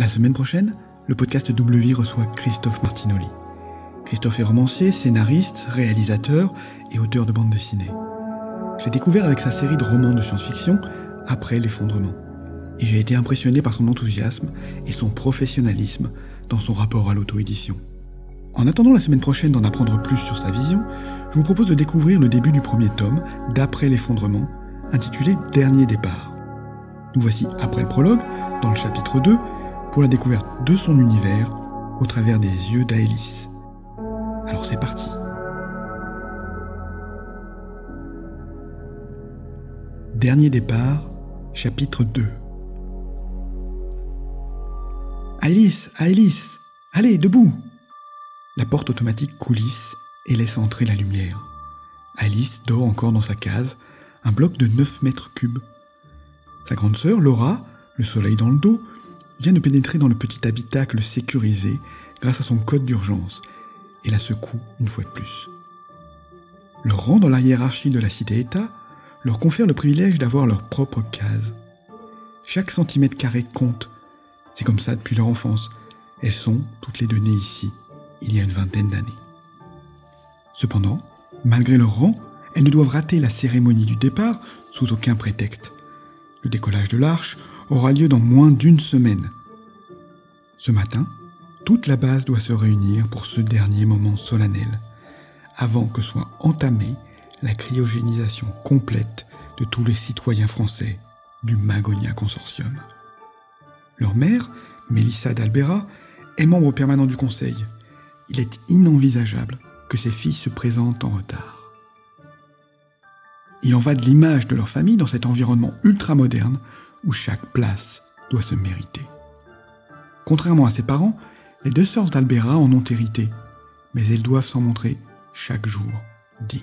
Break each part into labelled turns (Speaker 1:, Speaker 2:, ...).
Speaker 1: La semaine prochaine, le podcast Double Vie reçoit Christophe Martinoli. Christophe est romancier, scénariste, réalisateur et auteur de bande dessinée. Je l'ai découvert avec sa série de romans de science-fiction Après l'effondrement. Et j'ai été impressionné par son enthousiasme et son professionnalisme dans son rapport à l'auto-édition. En attendant la semaine prochaine d'en apprendre plus sur sa vision, je vous propose de découvrir le début du premier tome d'Après l'effondrement, intitulé Dernier départ. Nous voici après le prologue, dans le chapitre 2, pour la découverte de son univers au travers des yeux d'Aélis. Alors c'est parti. Dernier départ, chapitre 2. Aélis, Aélis, allez, debout! La porte automatique coulisse et laisse entrer la lumière. Aélis dort encore dans sa case, un bloc de 9 mètres cubes. Sa grande sœur, Laura, le soleil dans le dos, vient de pénétrer dans le petit habitacle sécurisé grâce à son code d'urgence et la secoue une fois de plus. Leur rang dans la hiérarchie de la cité-État leur confère le privilège d'avoir leur propre case. Chaque centimètre carré compte. C'est comme ça depuis leur enfance. Elles sont toutes les deux nées ici, il y a une 20aine d'années. Cependant, malgré leur rang, elles ne doivent rater la cérémonie du départ sous aucun prétexte. Le décollage de l'arche aura lieu dans moins d'1 semaine. Ce matin, toute la base doit se réunir pour ce dernier moment solennel, avant que soit entamée la cryogénisation complète de tous les citoyens français du Magonia Consortium. Leur mère, Mélissa d'Albera, est membre permanent du conseil. Il est inenvisageable que ses filles se présentent en retard. Il en va de l'image de leur famille dans cet environnement ultramoderne où chaque place doit se mériter. Contrairement à ses parents, les 2 sœurs d'Albera en ont hérité, mais elles doivent s'en montrer chaque jour dignes.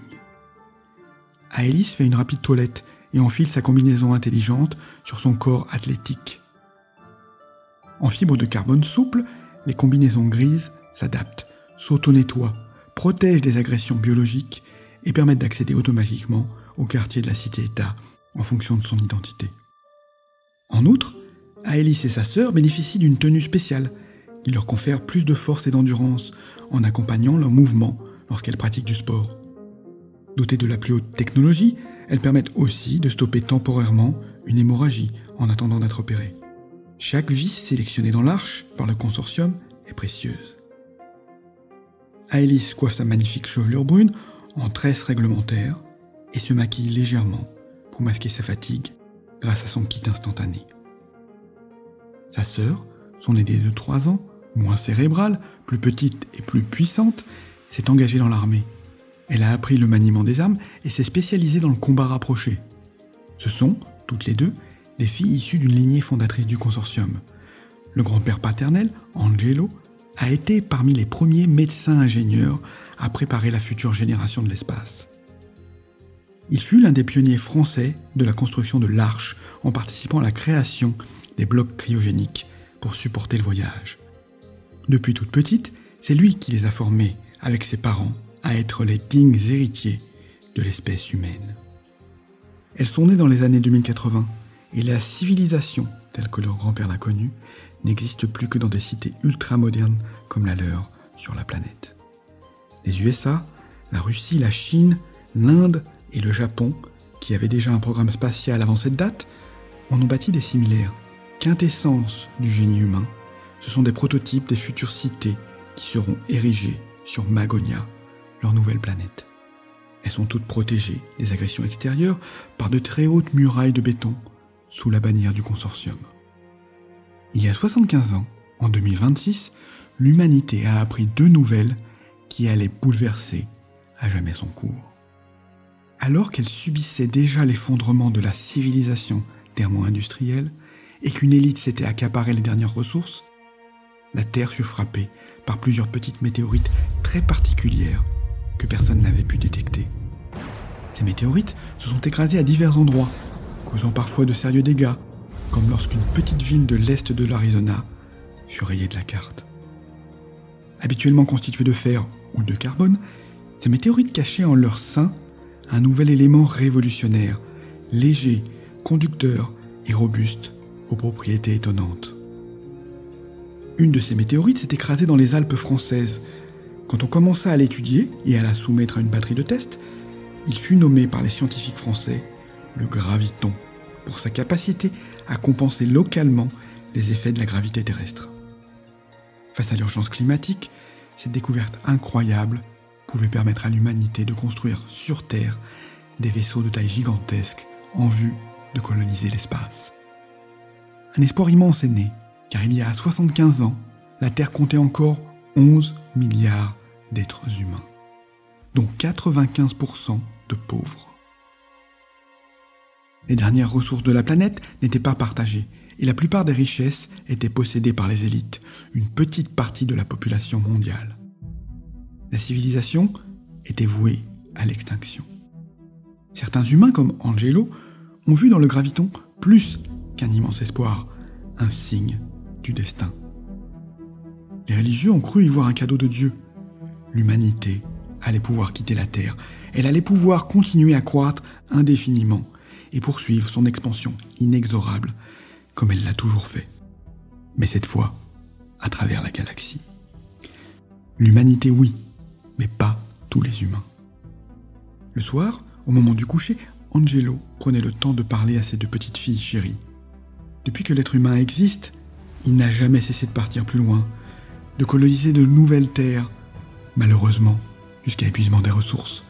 Speaker 1: Aélis fait une rapide toilette et enfile sa combinaison intelligente sur son corps athlétique. En fibre de carbone souple, les combinaisons grises s'adaptent, s'auto-nettoient, protègent des agressions biologiques et permettent d'accéder automatiquement au quartier de la cité-État en fonction de son identité. En outre, Aélis et sa sœur bénéficient d'une tenue spéciale qui leur confère plus de force et d'endurance en accompagnant leurs mouvements lorsqu'elles pratiquent du sport. Dotées de la plus haute technologie, elles permettent aussi de stopper temporairement une hémorragie en attendant d'être opérées. Chaque vis sélectionnée dans l'arche par le consortium est précieuse. Aélis coiffe sa magnifique chevelure brune en tresse réglementaire et se maquille légèrement pour masquer sa fatigue grâce à son kit instantané. Sa sœur, son aînée de 3 ans, moins cérébrale, plus petite et plus puissante, s'est engagée dans l'armée. Elle a appris le maniement des armes et s'est spécialisée dans le combat rapproché. Ce sont, toutes les deux, des filles issues d'une lignée fondatrice du consortium. Le grand-père paternel, Angelo, a été parmi les premiers médecins-ingénieurs à préparer la future génération de l'espace. Il fut l'un des pionniers français de la construction de l'arche en participant à la création des blocs cryogéniques pour supporter le voyage. Depuis toute petite, c'est lui qui les a formés, avec ses parents, à être les dignes héritiers de l'espèce humaine. Elles sont nées dans les années 2080 et la civilisation, telle que leur grand-père l'a connue, n'existe plus que dans des cités ultramodernes comme la leur sur la planète. Les USA, la Russie, la Chine, l'Inde et le Japon, qui avaient déjà un programme spatial avant cette date, en ont bâti des similaires. Quintessence du génie humain, ce sont des prototypes des futures cités qui seront érigées sur Magonia, leur nouvelle planète. Elles sont toutes protégées des agressions extérieures par de très hautes murailles de béton sous la bannière du consortium. Il y a 75 ans, en 2026, l'humanité a appris 2 nouvelles qui allaient bouleverser à jamais son cours. Alors qu'elle subissait déjà l'effondrement de la civilisation thermo-industrielle et qu'une élite s'était accaparée les dernières ressources, la Terre fut frappée par plusieurs petites météorites très particulières que personne n'avait pu détecter. Ces météorites se sont écrasées à divers endroits, causant parfois de sérieux dégâts, comme lorsqu'une petite ville de l'est de l'Arizona fut rayée de la carte. Habituellement constituées de fer ou de carbone, ces météorites cachaient en leur sein un nouvel élément révolutionnaire, léger, conducteur et robuste, aux propriétés étonnantes. Une de ces météorites s'est écrasée dans les Alpes françaises. Quand on commença à l'étudier et à la soumettre à une batterie de tests, il fut nommé par les scientifiques français le graviton, pour sa capacité à compenser localement les effets de la gravité terrestre. Face à l'urgence climatique, cette découverte incroyable pouvait permettre à l'humanité de construire sur Terre des vaisseaux de taille gigantesque en vue de coloniser l'espace. Un espoir immense est né, car il y a 75 ans, la Terre comptait encore 11 milliards d'êtres humains, dont 95% de pauvres. Les dernières ressources de la planète n'étaient pas partagées, et la plupart des richesses étaient possédées par les élites, une petite partie de la population mondiale. La civilisation était vouée à l'extinction. Certains humains, comme Angelo, ont vu dans le graviton plus qu'un immense espoir, un signe du destin. Les religieux ont cru y voir un cadeau de Dieu. L'humanité allait pouvoir quitter la Terre. Elle allait pouvoir continuer à croître indéfiniment et poursuivre son expansion inexorable, comme elle l'a toujours fait. Mais cette fois, à travers la galaxie. L'humanité, oui, mais pas tous les humains. Le soir, au moment du coucher, Angelo prenait le temps de parler à ses deux petites filles chéries. Depuis que l'être humain existe, il n'a jamais cessé de partir plus loin, de coloniser de nouvelles terres, malheureusement, jusqu'à épuisement des ressources.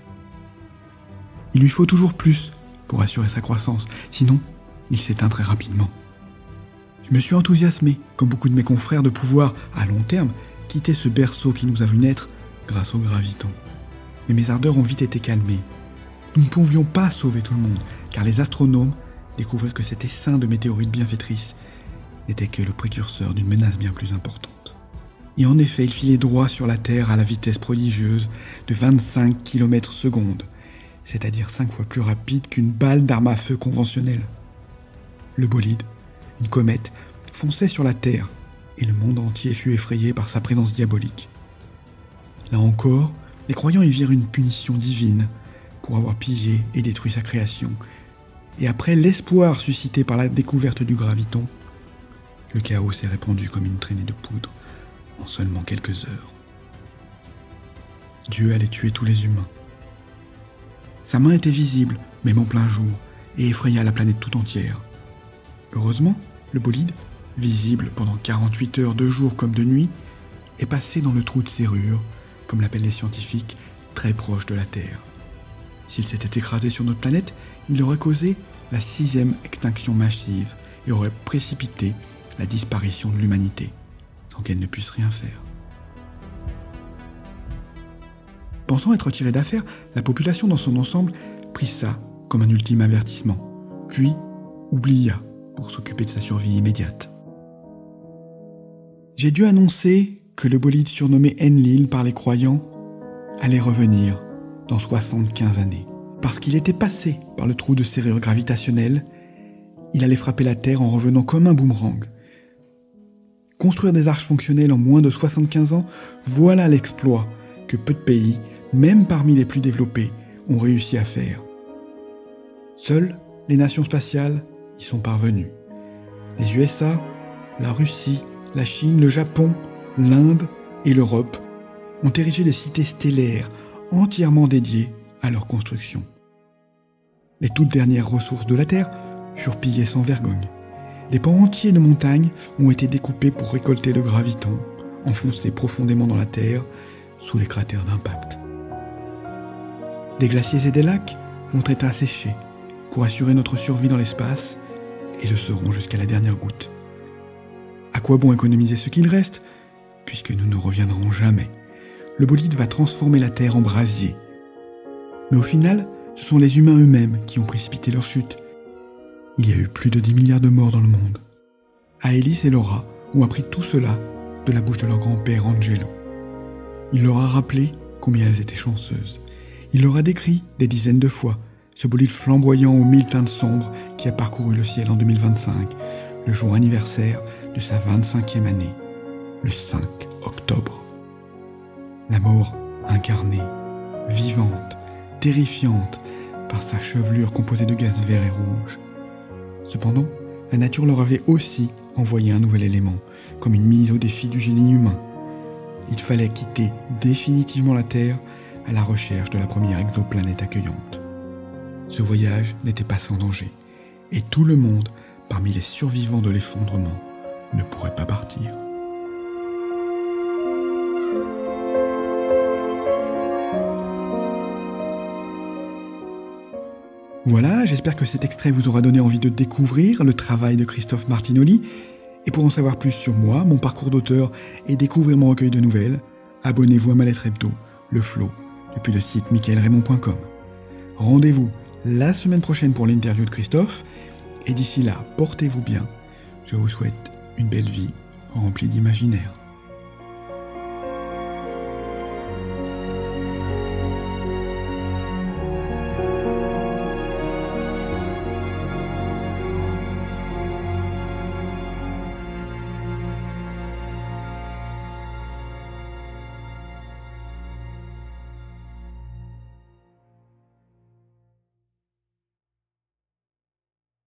Speaker 1: Il lui faut toujours plus pour assurer sa croissance, sinon il s'éteint très rapidement. Je me suis enthousiasmé, comme beaucoup de mes confrères, de pouvoir, à long terme, quitter ce berceau qui nous a vu naître grâce au graviton. Mais mes ardeurs ont vite été calmées. Nous ne pouvions pas sauver tout le monde, car les astronomes découvrirent que cet essaim de météorites bienfaitrices n'était que le précurseur d'une menace bien plus importante. Et en effet, il filait droit sur la Terre à la vitesse prodigieuse de 25 km/s, c'est-à-dire 5 fois plus rapide qu'une balle d'arme à feu conventionnelle. Le bolide, une comète, fonçait sur la Terre, et le monde entier fut effrayé par sa présence diabolique. Là encore, les croyants y virent une punition divine pour avoir pillé et détruit sa création. Et après l'espoir suscité par la découverte du graviton, le chaos s'est répandu comme une traînée de poudre en seulement quelques heures. Dieu allait tuer tous les humains. Sa main était visible, même en plein jour, et effraya la planète tout entière. Heureusement, le bolide, visible pendant 48 heures de jour comme de nuit, est passé dans le trou de serrure, comme l'appellent les scientifiques, très proche de la Terre. S'il s'était écrasé sur notre planète, il aurait causé la 6e extinction massive et aurait précipité la disparition de l'humanité, sans qu'elle ne puisse rien faire. Pensant être tiré d'affaire, la population dans son ensemble prit ça comme un ultime avertissement, puis oublia pour s'occuper de sa survie immédiate. J'ai dû annoncer que le bolide surnommé Enlil par les croyants allait revenir dans 75 années. Parce qu'il était passé par le trou de serrure gravitationnelle, il allait frapper la Terre en revenant comme un boomerang. Construire des arches fonctionnelles en moins de 75 ans, voilà l'exploit que peu de pays, même parmi les plus développés, ont réussi à faire. Seules les nations spatiales y sont parvenues. Les USA, la Russie, la Chine, le Japon, l'Inde et l'Europe ont érigé des cités stellaires entièrement dédiées à leur construction. Les toutes dernières ressources de la Terre furent pillées sans vergogne. Des pans entiers de montagnes ont été découpés pour récolter le graviton, enfoncé profondément dans la Terre, sous les cratères d'impact. Des glaciers et des lacs vont être asséchés pour assurer notre survie dans l'espace, et le seront jusqu'à la dernière goutte. À quoi bon économiser ce qu'il reste, puisque nous ne reviendrons jamais? Le bolide va transformer la Terre en brasier. Mais au final, ce sont les humains eux-mêmes qui ont précipité leur chute. Il y a eu plus de 10 milliards de morts dans le monde. Aélis et Laura ont appris tout cela de la bouche de leur grand-père Angelo. Il leur a rappelé combien elles étaient chanceuses. Il leur a décrit des dizaines de fois ce bolide flamboyant aux 1000 teintes sombres qui a parcouru le ciel en 2025, le jour anniversaire de sa 25e année, le 5 octobre. La mort incarnée, vivante, terrifiante par sa chevelure composée de gaz vert et rouge. Cependant, la nature leur avait aussi envoyé un nouvel élément, comme une mise au défi du génie humain. Il fallait quitter définitivement la Terre à la recherche de la première exoplanète accueillante. Ce voyage n'était pas sans danger, et tout le monde, parmi les survivants de l'effondrement, ne pourrait pas partir. Voilà, j'espère que cet extrait vous aura donné envie de découvrir le travail de Christophe Martinoli. Et pour en savoir plus sur moi, mon parcours d'auteur et découvrir mon recueil de nouvelles, abonnez-vous à ma lettre hebdo, Le Flow, depuis le site michaelraymond.com. Rendez-vous la semaine prochaine pour l'interview de Christophe, et d'ici là, portez-vous bien. Je vous souhaite une belle vie remplie d'imaginaire.